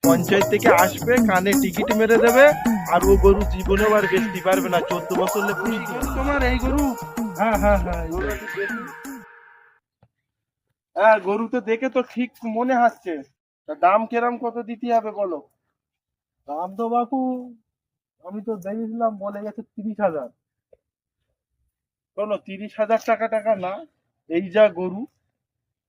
পঞ্চায়েত থেকে আসবে, কানে টিকিট মেরে দেবে, আর ও গরু জীবনেও আর বেচতে পারবে না। 14 বছর তোমার এই গরু। হ্যাঁ হ্যাঁ হ্যাঁ হ্যাঁ, গরু তো দেখে তো ঠিক মনে হচ্ছে। তা দাম কেরাম কত দিতে হবে বলো? দাম তো বাপু আমি তো দেখেছিলাম, বলে গেছে 30,000। শোনো, 30,000 টাকা টাকা না। এই যা গরু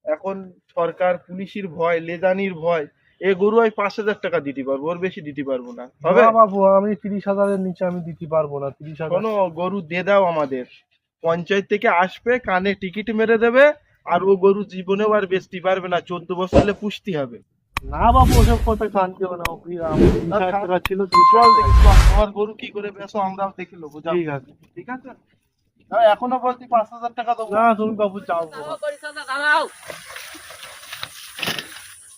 এখন, সরকার পুলিশের ভয়, লেজানির ভয়, এ গরু আমি 5,000 টাকা দিতে পারবো, ওর বেশি দিতে পারবো না। হবে? না বাবু, আমি 30,000-এর নিচে আমি দিতে পারবো না। 30,000। শোনো, গরু দিয়ে দাও আমাদের। পঞ্চায়েত থেকে আসবে, কানে টিকিট মেরে দেবে, আর ও গরু জীবনেও আর বেচতে পারবে না। 14 বছর হলে পুষতে হবে। না বাবু, ওসব কথা কানতে হবে না। আমি 30,000 টাকা ছিল। চল দেখি, চল, তোমার গরু কি করে বেচো আমরাও দেখে নেবো। যাও। ঠিক আছে। ঠিক আছে, না, এখনো বলছি 5,000 টাকা দেবো। না তুমি বাবু যাও।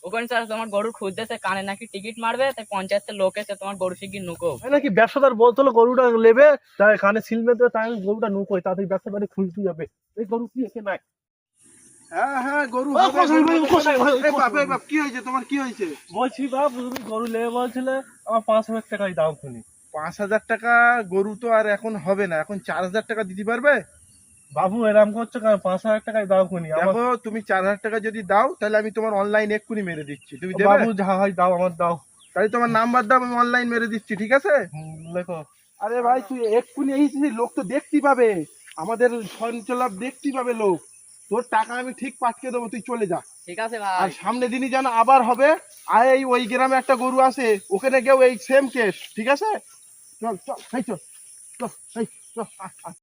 ওখানে স্যার তোমার গরুর খুঁজতেছে, কানে নাকি টিকিট মারবে, তাই পঞ্চায়েতের লোক এসে তোমার গরু শিগগির নুকো। এই নাকি ব্যবসাদার বলছিল গরুটা নেবে, তাই কানে সিল মেরে দেবে, তাই আমি গরুটা নুকোই, তাড়াতাড়ি ব্যবসাদারি খুঁজতে যাবে। এই গরু কি এসে নাই? হ্যাঁ হ্যাঁ, গরু ও, কষাই ভাই, কষাই ভাই, এই বাপ, এই বাপ, কি হয়েছে তোমার, কি হয়েছে? বলছি বাবু, তুমি গরু নেবে বলছিলে, আমার 5,000 টাকাই দাও খুনি। 5,000 টাকা গরু তো আর এখন হবে না, এখন 4,000 টাকা দিতে পারবে? বাবু এরম করছো কেন? 5,000 টাকাই দাও খুনি আমার। দেখো, তুমি 4,000 টাকা যদি দাও, তাহলে আমি তোমার অনলাইন এক্ষুনি মেরে দিচ্ছি। তুমি দেবে? বাবু যা হয় দাও, আমার দাও। তাহলে তোমার নাম্বার দাও, আমি অনলাইন মেরে দিচ্ছি। ঠিক আছে? লেখো। আরে ভাই, তুই এক্ষুনি এই যে লোক তো দেখতে পাবে, আমাদের সঞ্চালক দেখতে পাবে লোক। তোর টাকা আমি ঠিক পাঠিয়ে দেবো, তুই চলে যা। ঠিক আছে আর ভাই। সামনে দিনই যেন আবার হবে, আর এই ওই গ্রামে একটা গরু আছে, ওখানে গিয়েও এই সেম কেস। ঠিক আছে? চল চল, এই চল, চল, এই চল, আয়, আয়।